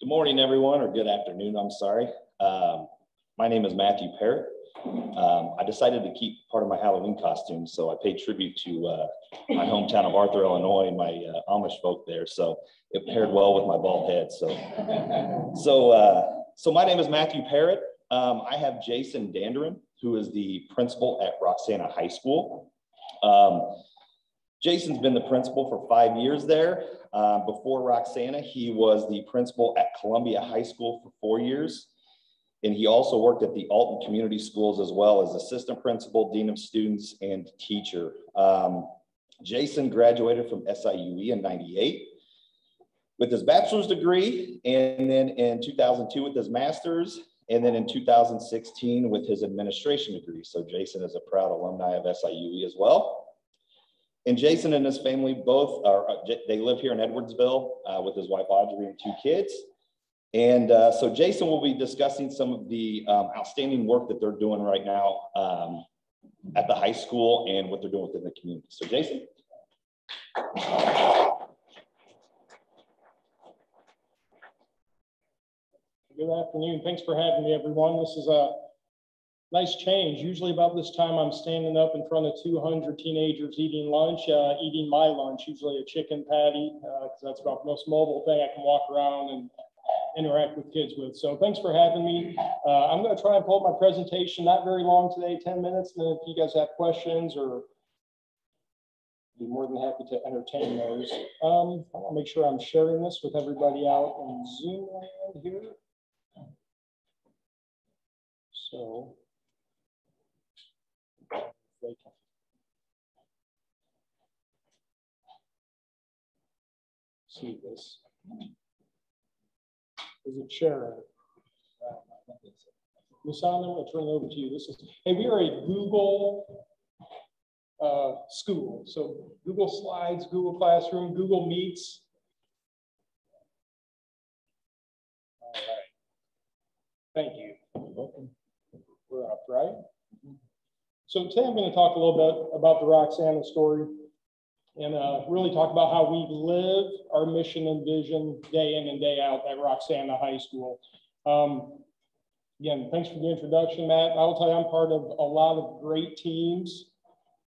Good morning, everyone, or good afternoon, I'm sorry. My name is Matthew Parrott. I decided to keep part of my Halloween costume, so I paid tribute to my hometown of Arthur, Illinois, and my Amish folk there, so it paired well with my bald head. So my name is Matthew Parrott. I have Jason Dandurand, who is the principal at Roxana High School. Jason's been the principal for 5 years there. Before Roxana, he was the principal at Columbia High School for 4 years. And he also worked at the Alton Community Schools as well as assistant principal, dean of students, and teacher. Jason graduated from SIUE in '98 with his bachelor's degree, and then in 2002 with his master's, and then in 2016 with his administration degree. So Jason is a proud alumni of SIUE as well. And Jason and his family both they live here in Edwardsville with his wife Audrey and 2 kids. And so Jason will be discussing some of the outstanding work that they're doing right now at the high school and what they're doing within the community. So Jason. Good afternoon. Thanks for having me, everyone. This is a nice change. Usually about this time, I'm standing up in front of 200 teenagers eating lunch, eating my lunch, usually a chicken patty, because that's about the most mobile thing I can walk around and interact with kids with. So thanks for having me. I'm going to try and pull up my presentation, not very long today, 10 minutes. And then if you guys have questions, or I'd be more than happy to entertain those. I want to make sure I'm sharing this with everybody out in Zoom land here. So they can see this. Is it sharing? Roxana, I'm going to turn it over to you. Hey, we are a Google school. So Google Slides, Google Classroom, Google Meets. All right. Thank you. We're up, right? So today I'm going to talk a little bit about the Roxana story and really talk about how we live our mission and vision day in and day out at Roxana High School. Again, thanks for the introduction, Matt. I will tell you I'm part of a lot of great teams,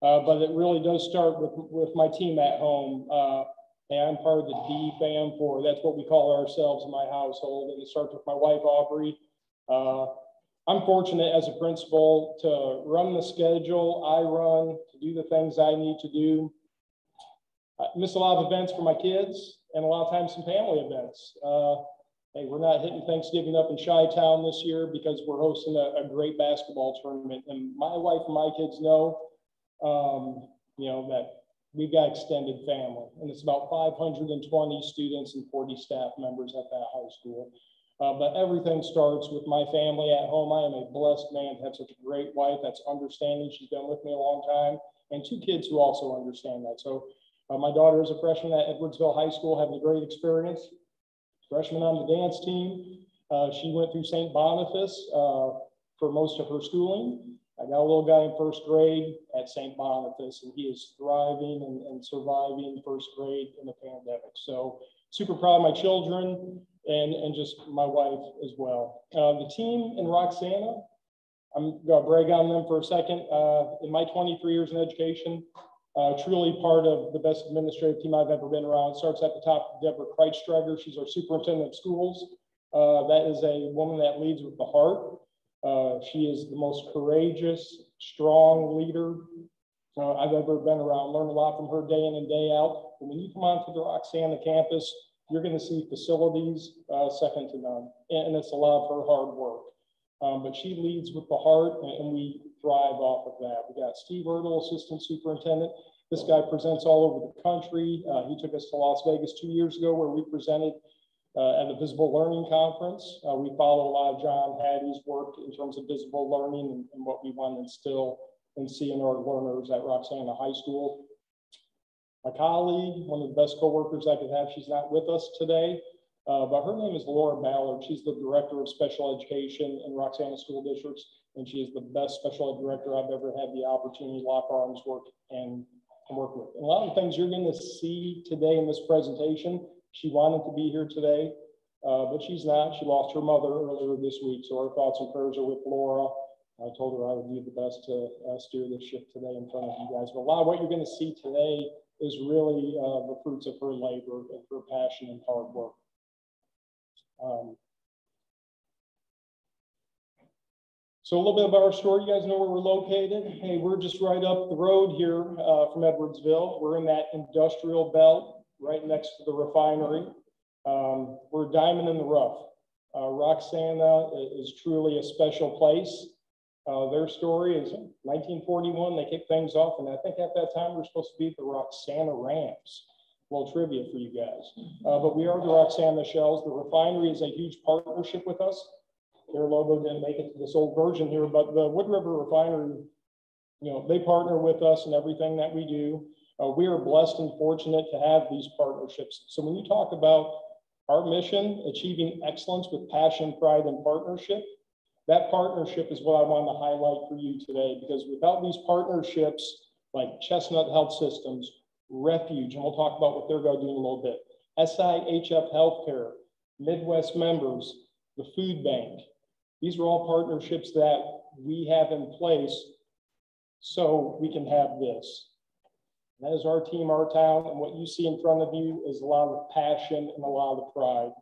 but it really does start with my team at home. And I'm part of the D Fam 4. That's what we call ourselves in my household. And it starts with my wife, Aubrey. I'm fortunate as a principal to run the schedule I run, to do the things I need to do. I miss a lot of events for my kids and a lot of times some family events. Hey, we're not hitting Thanksgiving up in Chi-Town this year because we're hosting a great basketball tournament. And my wife and my kids know, that we've got extended family. And it's about 520 students and 40 staff members at that high school. But everything starts with my family at home. I am a blessed man to have such a great wife that's understanding. She's been with me a long time, and 2 kids who also understand that. So my daughter is a freshman at Edwardsville High School, having a great experience. Freshman on the dance team. She went through St. Boniface for most of her schooling. I got a little guy in 1st grade at St. Boniface, and he is thriving and surviving 1st grade in the pandemic. So super proud of my children. And just my wife as well. The team in Roxana, I'm going to brag on them for a second. In my 23 years in education, truly part of the best administrative team I've ever been around. It starts at the top, Deborah Kreitsteiger. She's our superintendent of schools. That is a woman that leads with the heart. She is the most courageous, strong leader I've ever been around. Learned a lot from her day in and day out. But when you come onto the Roxana campus, you're going to see facilities second to none, and it's a lot of her hard work. But she leads with the heart, and we thrive off of that. We got Steve Ertl, assistant superintendent. This guy presents all over the country. He took us to Las Vegas 2 years ago, where we presented at the Visible Learning Conference. We follow a lot of John Hattie's work in terms of visible learning and what we want to instill and see in our learners at Roxana High School. My colleague, one of the best coworkers I could have, she's not with us today, but her name is Laura Ballard. She's the director of special education in Roxana School Districts, and she is the best special ed director I've ever had the opportunity to lock arms with and work with. And a lot of the things you're going to see today in this presentation, she wanted to be here today. but she's not. She lost her mother earlier this week, so our thoughts and prayers are with Laura. I told her I would do the best to steer this ship today in front of you guys. But a lot of what you're going to see today is really the fruits of her labor and her passion and hard work. So a little bit of our story. You guys know where we're located. Hey, we're just right up the road here from Edwardsville. We're in that industrial belt right next to the refinery. We're a diamond in the rough. Roxana is truly a special place. Their story is 1941, they kicked things off, and I think at that time we were supposed to be the Roxana Rams. A little trivia for you guys. But we are the Roxana Shells. The refinery is a huge partnership with us. Their logo didn't make it to this old version here, but the Wood River Refinery, you know, they partner with us in everything that we do. We are blessed and fortunate to have these partnerships. So when you talk about our mission, achieving excellence with passion, pride, and partnership, that partnership is what I want to highlight for you today, because without these partnerships like Chestnut Health Systems, Refuge, and we'll talk about what they're going to do in a little bit, SIHF Healthcare, Midwest Members, the Food Bank, these are all partnerships that we have in place so we can have this. And that is our team, our town, and what you see in front of you is a lot of passion and a lot of pride.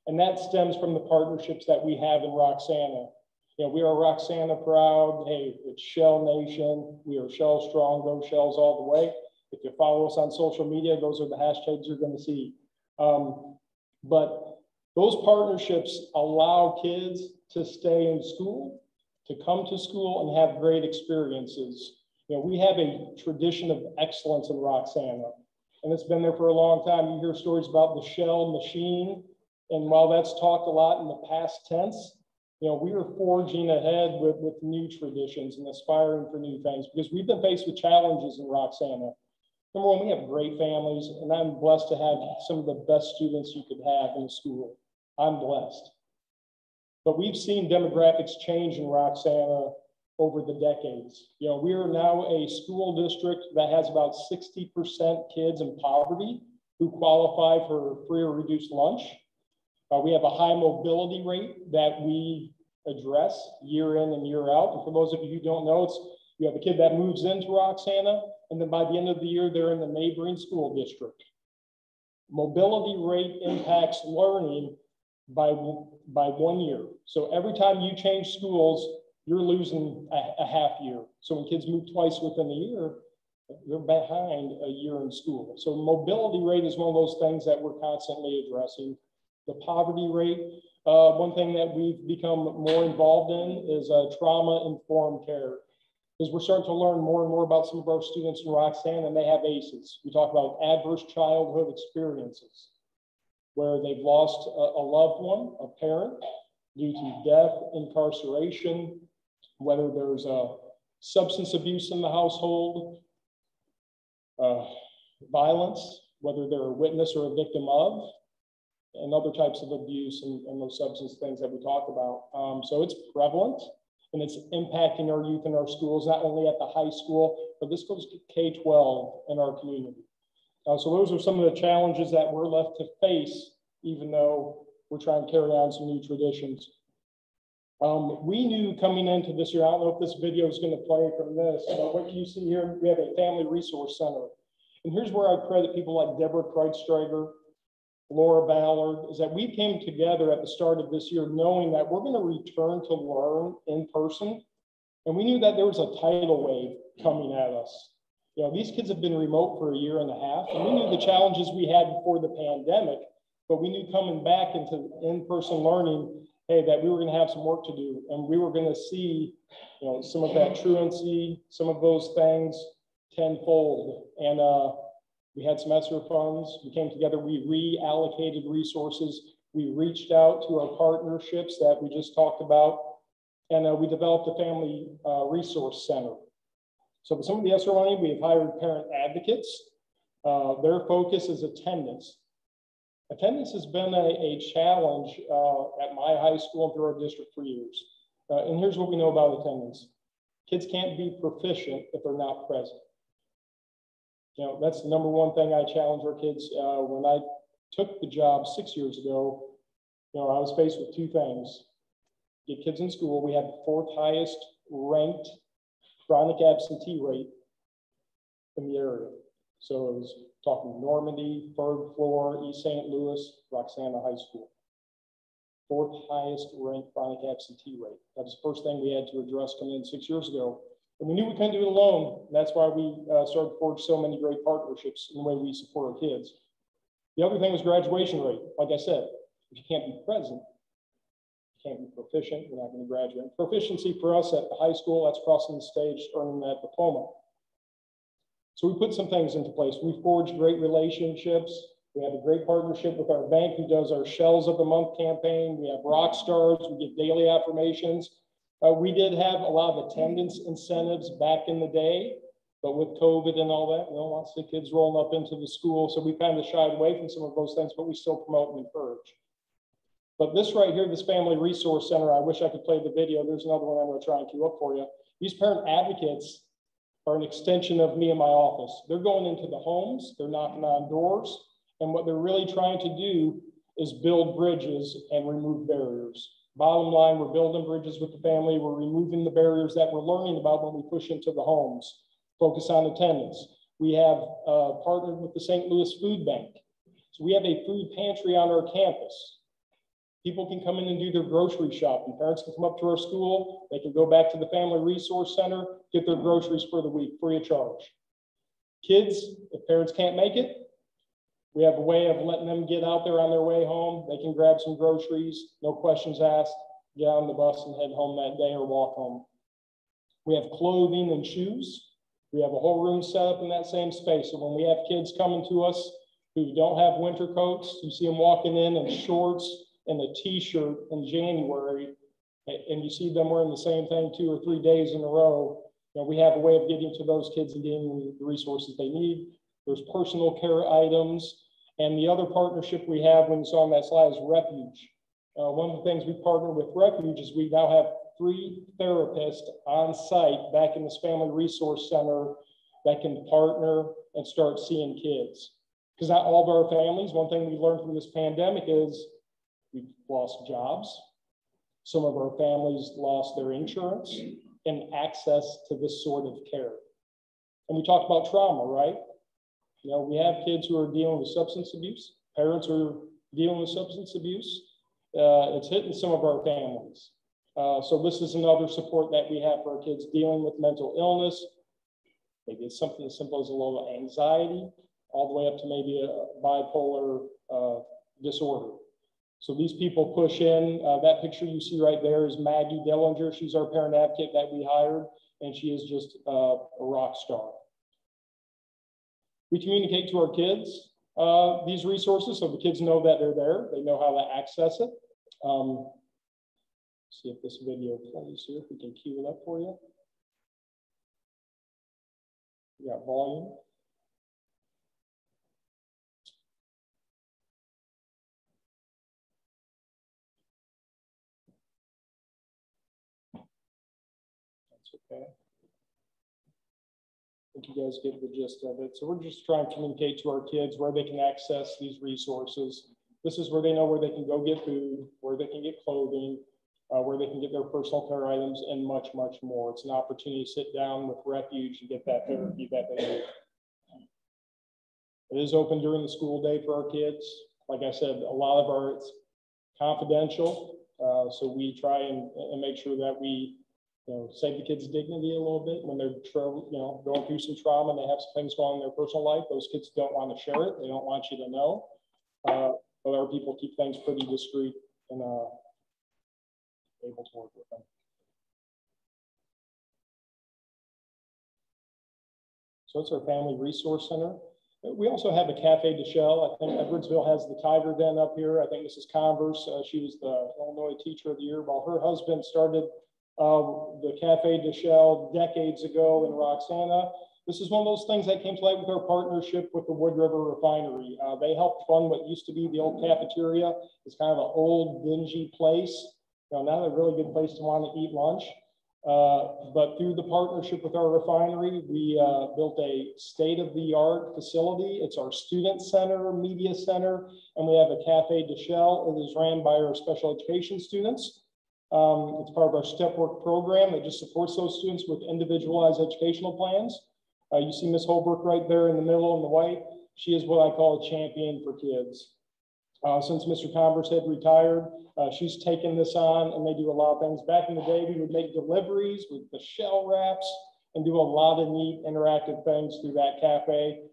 And that stems from the partnerships that we have in Roxana. You know, we are Roxana proud. Hey, it's Shell Nation. We are Shell strong, go Shells all the way. If you follow us on social media, those are the hashtags you're going to see. But those partnerships allow kids to stay in school, to come to school and have great experiences. You know, we have a tradition of excellence in Roxana, and it's been there for a long time. You hear stories about the Shell machine, and while that's talked a lot in the past tense, you know, we are forging ahead with new traditions and aspiring for new things, because we've been faced with challenges in Roxana. Number one, we have great families, and I'm blessed to have some of the best students you could have in the school. I'm blessed. But we've seen demographics change in Roxana over the decades. You know, we are now a school district that has about 60% kids in poverty who qualify for free or reduced lunch. We have a high mobility rate that we address year in and year out. And for those of you who don't know, you have a kid that moves into Roxana, and then by the end of the year, they're in the neighboring school district. Mobility rate impacts learning by 1 year. So every time you change schools, you're losing a half year. So when kids move twice within a year, they're behind a year in school. So mobility rate is one of those things that we're constantly addressing. The poverty rate, one thing that we've become more involved in is trauma-informed care. Because we're starting to learn more and more about some of our students in Roxana, and they have ACEs. We talk about adverse childhood experiences, where they've lost a loved one, a parent, due to death, incarceration, whether there's substance abuse in the household, violence, whether they're a witness or a victim of, and other types of abuse and those substance things that we talk about. So it's prevalent, and it's impacting our youth in our schools, not only at the high school, but this goes to K-12 in our community. So those are some of the challenges that we're left to face, even though we're trying to carry on some new traditions. We knew coming into this year, I don't know if this video is going to play from this, but what you see here, we have a family resource center. And here's where I credit people like Deborah Kreitsteiger, Laura Ballard, is that we came together at the start of this year knowing that we're going to return to learn in person. And we knew that there was a tidal wave coming at us. You know, these kids have been remote for a year and a half, and we knew the challenges we had before the pandemic, but we knew coming back into in-person learning, hey, that we were going to have some work to do, and we were going to see, you know, some of that truancy, some of those things tenfold. And we had some ESSER funds. We came together, we reallocated resources. We reached out to our partnerships that we just talked about, and we developed a family resource center. So for some of the ESSER money, we've hired parent advocates. Their focus is attendance. Attendance has been a challenge at my high school and through our district for years. And here's what we know about attendance. Kids can't be proficient if they're not present. You know, that's the number one thing I challenge our kids. When I took the job 6 years ago, You know, I was faced with two things. Get kids in school. We had the 4th highest ranked chronic absentee rate in the area. So it was talking Normandy, 3rd floor, East St. Louis, Roxana High School. 4th highest ranked chronic absentee rate. That was the first thing we had to address coming in 6 years ago. And we knew we couldn't do it alone. That's why we started to forge so many great partnerships in the way we support our kids. The other thing was graduation rate. Like I said, if you can't be present, you can't be proficient, you're not going to graduate. Proficiency for us at the high school, that's crossing the stage, earning that diploma. So we put some things into place. We forged great relationships. We have a great partnership with our bank who does our Shells of the Month campaign. We have rock stars. We give daily affirmations. We did have a lot of attendance incentives back in the day, but with COVID and all that, you know, lots of kids rolling up into the school. So we kind of shied away from some of those things, but we still promote and encourage. But this right here, this Family Resource Center, I wish I could play the video. There's another one I'm going to try and queue up for you. These parent advocates are an extension of me in my office. They're going into the homes, they're knocking on doors, and what they're really trying to do is build bridges and remove barriers. Bottom line, we're building bridges with the family. We're removing the barriers that we're learning about when we push into the homes. Focus on attendance. We have partnered with the St. Louis Food Bank. So we have a food pantry on our campus. People can come in and do their grocery shopping. Parents can come up to our school. They can go back to the Family Resource Center, get their groceries for the week, free of charge. Kids, if parents can't make it, we have a way of letting them get out there on their way home. They can grab some groceries, no questions asked, get on the bus and head home that day or walk home. We have clothing and shoes. We have a whole room set up in that same space. So when we have kids coming to us who don't have winter coats, you see them walking in shorts and a t-shirt in January, and you see them wearing the same thing 2 or 3 days in a row, you know, we have a way of getting to those kids and getting them the resources they need. There's personal care items. And the other partnership we have, when you saw on that slide, is Refuge. One of the things we partner with Refuge is we now have 3 therapists on site back in this Family Resource Center that can partner and start seeing kids. Because not all of our families, one thing we learned from this pandemic is we've lost jobs. Some of our families lost their insurance and access to this sort of care. And we talked about trauma, right? You know, we have kids who are dealing with substance abuse. Parents are dealing with substance abuse. It's hitting some of our families. So this is another support that we have for our kids dealing with mental illness. Maybe it's something as simple as a little anxiety, all the way up to maybe a bipolar disorder. So these people push in. That picture you see right there is Maggie Dillinger. She's our parent advocate that we hired, and she is just a rock star. We communicate to our kids these resources so the kids know that they're there. They know how to access it. See if this video plays here, if we can cue it up for you. We got volume. That's okay. I think you guys get the gist of it. So we're just trying to communicate to our kids where they can access these resources. This is where they know where they can go get food, where they can get clothing, where they can get their personal care items, and much, much more. It's an opportunity to sit down with Refuge and get that therapy that they need. It is open during the school day for our kids. Like I said, a lot of it's confidential. So we try and make sure that we save the kids' dignity a little bit when they're going through some trauma and they have some things going on in their personal life. Those kids don't want to share it. They don't want you to know. But our people keep things pretty discreet and able to work with them. So it's our Family Resource Center. We also have a Cafe de Shell. I think Edwardsville has the Tiger Den up here. I think Mrs. Converse, she was the Illinois Teacher of the Year, while her husband started the Cafe de Shell decades ago in Roxana. This is one of those things that came to light with our partnership with the Wood River Refinery. They helped fund what used to be the old cafeteria. It's kind of an old, dingy place. Not a really good place to want to eat lunch. But through the partnership with our refinery, we built a state-of-the-art facility. It's our student center, media center, and we have a cafe de shell. It is ran by our special education students. It's part of our step work program that just supports those students with individualized educational plans. You see Ms. Holbrook right there in the middle in the white. She is what I call a champion for kids. Since Mr. Converse had retired, she's taken this on, and they do a lot of things. Back in the day, we would make deliveries with the shell wraps and do a lot of neat interactive things through that cafe.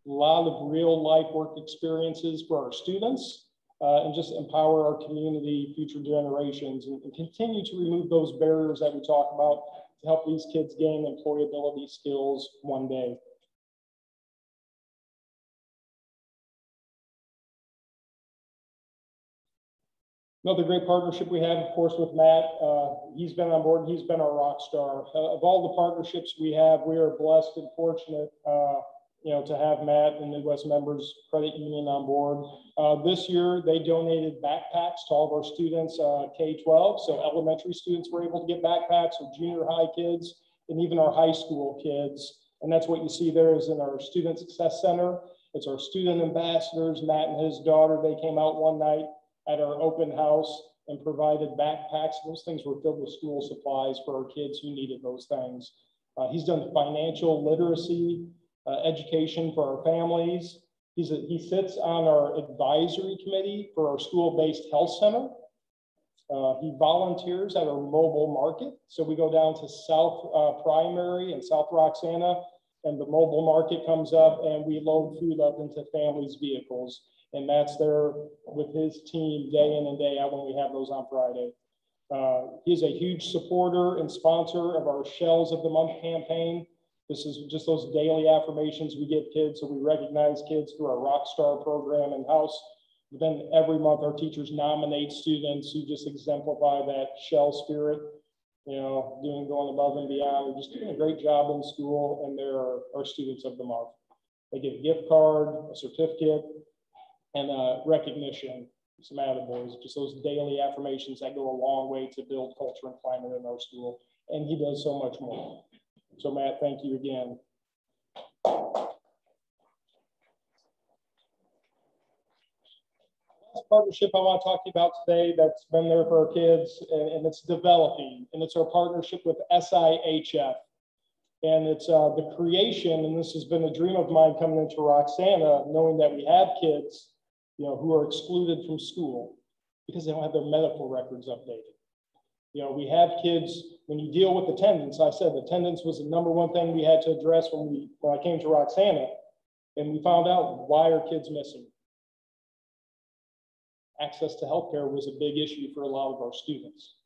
A lot of real life work experiences for our students, and just empower our community, future generations, and continue to remove those barriers that we talk about to help these kids gain employability skills one day. Another great partnership we have, of course, with Matt. He's been on board. He's been our rock star. Of all the partnerships we have, we are blessed and fortunate, to have Matt and Midwest Members Credit Union on board. This year, they donated backpacks to all of our students, K-12. So elementary students were able to get backpacks, or junior high kids, and even our high school kids. And that's what you see there is in our Student Success Center. It's our student ambassadors, Matt and his daughter. They came out one night at our open house and provided backpacks. Those things were filled with school supplies for our kids who needed those things. He's done financial literacy education for our families. He sits on our advisory committee for our school-based health center. He volunteers at our mobile market. So we go down to South Primary and South Roxana, and the mobile market comes up, and we load food up into families' vehicles. And Matt's there with his team day in and day out when we have those on Friday. He's a huge supporter and sponsor of our Shells of the Month campaign. This is just those daily affirmations we give kids. So we recognize kids through our Rockstar program in-house. But then every month our teachers nominate students who just exemplify that Shell spirit, going above and beyond. They're just doing a great job in school, and they're our students of the month. They get a gift card, a certificate, and recognition, some attaboys, just those daily affirmations that go a long way to build culture and climate in our school. And he does so much more. So Matt, thank you again. Last partnership I want to talk to you about today that's been there for our kids, and it's developing, and it's our partnership with SIHF. And it's the creation, and this has been a dream of mine coming into Roxana, knowing that we have kids who are excluded from school because they don't have their medical records updated. We have kids, when you deal with attendance, I said attendance was the number one thing we had to address when I came to Roxana, and we found out why are kids missing. Access to healthcare was a big issue for a lot of our students.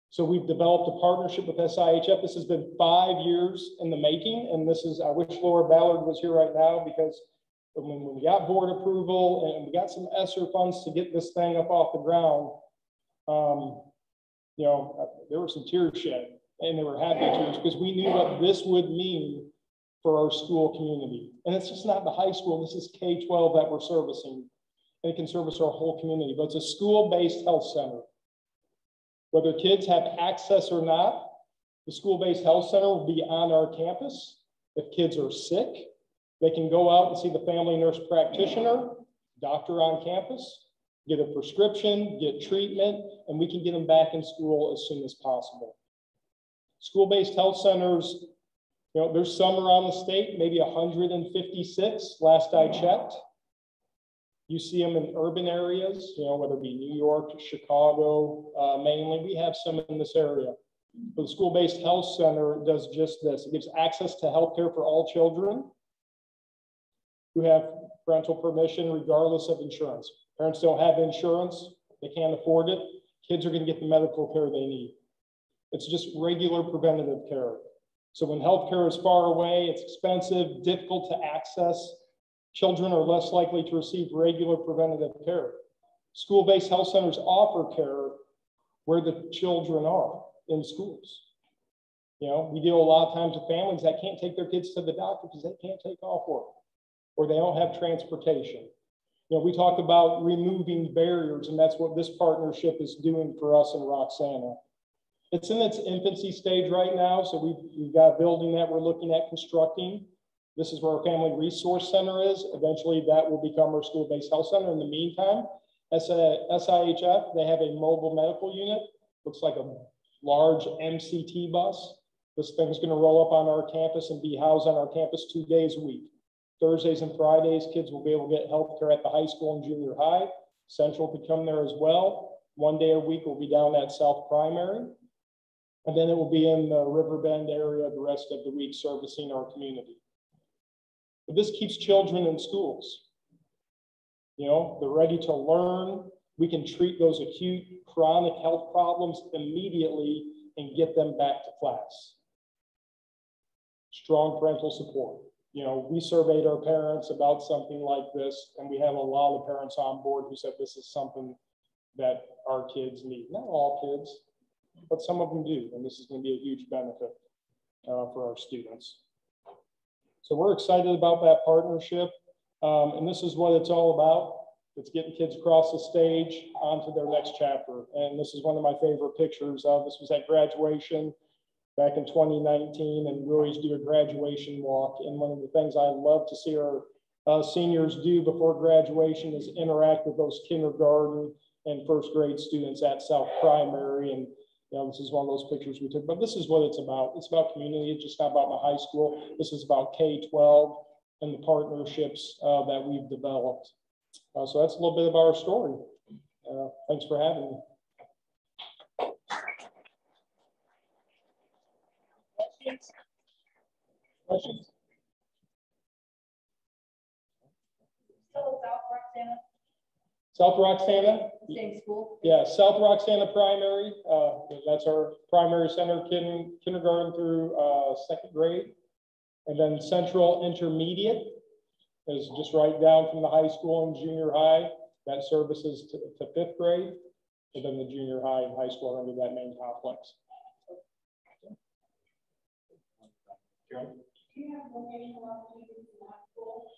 So we've developed a partnership with SIHF. This has been 5 years in the making, and I wish Laura Ballard was here right now, because when we got board approval and we got some ESSER funds to get this thing up off the ground, there were some tears shed, and they were happy tears, because we knew what this would mean for our school community. And it's just not the high school, this is K-12 that we're servicing, and it can service our whole community, but it's a school-based health center. Whether kids have access or not, the school-based health center will be on our campus. If kids are sick, they can go out and see the family nurse practitioner, doctor on campus, get a prescription, get treatment, and we can get them back in school as soon as possible. School-based health centers, there's some around the state, maybe 156 last I checked. You see them in urban areas, whether it be New York, Chicago, mainly. We have some in this area. But the school-based health center does just this. It gives access to healthcare for all children who have parental permission regardless of insurance. Parents don't have insurance, they can't afford it. Kids are going to get the medical care they need. It's just regular preventative care. So when healthcare is far away, it's expensive, difficult to access, children are less likely to receive regular preventative care. School-based health centers offer care where the children are in schools. We deal a lot of times with families that can't take their kids to the doctor because they can't take off work, or they don't have transportation. We talk about removing barriers, and that's what this partnership is doing for us in Roxana. It's in its infancy stage right now. So we've got a building that we're looking at constructing. This is where our Family Resource Center is. Eventually that will become our school-based health center. In the meantime, SIHF, they have a mobile medical unit. Looks like a large MCT bus. This thing's gonna roll up on our campus and be housed on our campus 2 days a week. Thursdays and Fridays, kids will be able to get healthcare at the high school and junior high. Central could come there as well. 1 day a week will be down at South Primary. And then it will be in the Riverbend area the rest of the week servicing our community. But this keeps children in schools. You know, they're ready to learn. We can treat those acute chronic health problems immediately and get them back to class. Strong parental support. You know, we surveyed our parents about something like this, and we have a lot of parents on board who said this is something that our kids need. Not all kids, but some of them do, and this is going to be a huge benefit for our students. So we're excited about that partnership, and this is what it's all about. It's getting kids across the stage onto their next chapter, and this is one of my favorite pictures. This was at graduation back in 2019, and we always do a graduation walk, and one of the things I love to see our seniors do before graduation is interact with those kindergarten and first grade students at South Primary. And you know, this is one of those pictures we took, but this is what it's about. It's about community. It's just not about my high school. This is about K-12 and the partnerships that we've developed. So that's a little bit about our story. Thanks for having me. Questions? Still South Roxana? South Roxana? Same school? Yeah, South Roxana Primary. That's our primary center, kindergarten through second grade. And then Central Intermediate is just right down from the high school and junior high. That services to fifth grade. And then the junior high and high school under that main complex.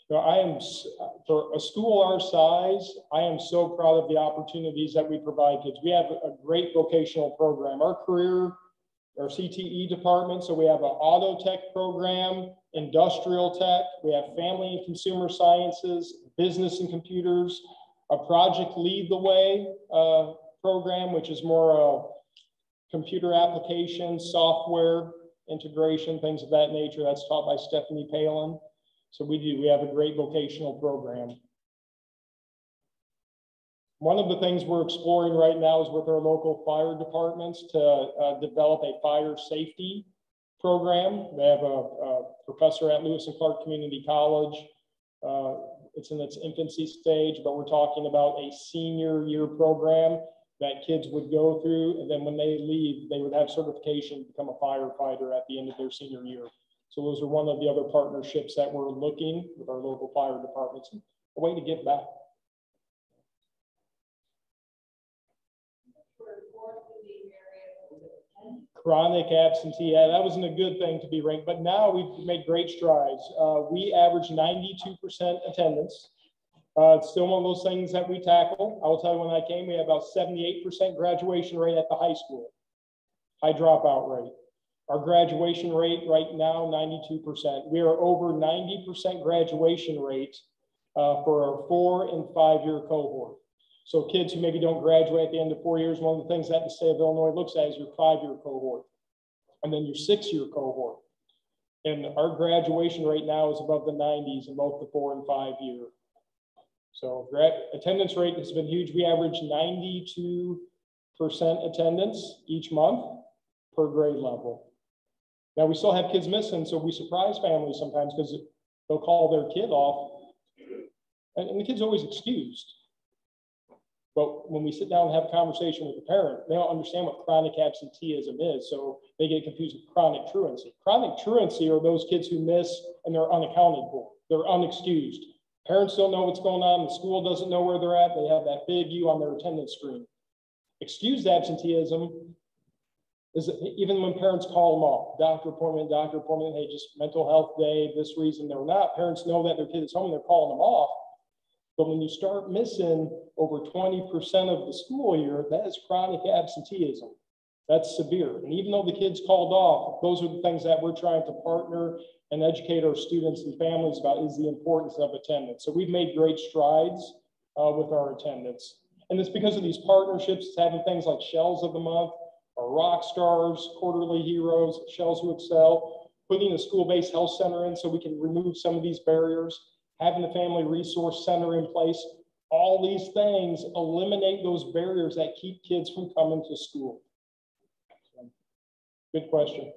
So I am, for a school our size, I am so proud of the opportunities that we provide kids. We have a great vocational program. Our CTE department, so we have an auto tech program, industrial tech, we have family and consumer sciences, business and computers, a project lead the way program, which is more computer applications, software integration, things of that nature. That's taught by Stephanie Palin. So we have a great vocational program. One of the things we're exploring right now is with our local fire departments to develop a fire safety program. They have a professor at Lewis and Clark Community College. It's in its infancy stage, but we're talking about a senior year program that kids would go through, and then when they leave, they would have certification to become a firefighter at the end of their senior year. So those are one of the other partnerships that we're looking with our local fire departments, a way to give back. Chronic absentee, that wasn't a good thing to be ranked, but now we've made great strides. We average 92% attendance. It's still one of those things that we tackle. I will tell you, when I came, we had about 78% graduation rate at the high school. High dropout rate. Our graduation rate right now, 92%. We are over 90% graduation rate for our 4- and 5-year cohort. So kids who maybe don't graduate at the end of 4 years, one of the things that the state of Illinois looks at is your 5-year cohort, and then your 6-year cohort. And our graduation rate now is above the 90s in both the 4- and 5-year. So attendance rate has been huge. We average 92% attendance each month per grade level. Now we still have kids missing, so we surprise families sometimes because they'll call their kid off, and the kid's always excused. But when we sit down and have a conversation with the parent, they don't understand what chronic absenteeism is, so they get confused with chronic truancy. Chronic truancy are those kids who miss and they're unaccounted for. They're unexcused. Parents don't know what's going on. The school doesn't know where they're at. They have that big U on their attendance screen. Excused absenteeism is even when parents call them off. Doctor appointment, hey, just mental health day, this reason they're not. Parents know that their kid is home, they're calling them off. But when you start missing over 20% of the school year, that is chronic absenteeism. That's severe. And even though the kids called off, those are the things that we're trying to partner and educate our students and families about, is the importance of attendance. So we've made great strides with our attendance. And it's because of these partnerships, having things like Shells of the Month, our Rock Stars, Quarterly Heroes, Shells Who Excel, putting a school-based health center in so we can remove some of these barriers, having the Family Resource Center in place. All these things eliminate those barriers that keep kids from coming to school. Good question.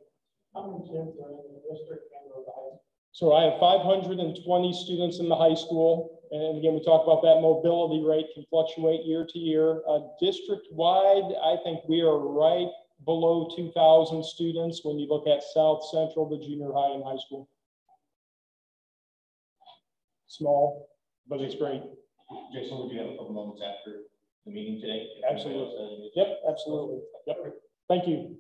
How many kids are in the district and the high school? So I have 520 students in the high school. And again, we talk about that mobility rate can fluctuate year to year. District-wide, I think we are right below 2,000 students when you look at South Central, the junior high and high school. Small, but it's great. Jason, would you have a couple moments after the meeting today? Absolutely. Yep, absolutely. Yep. Thank you.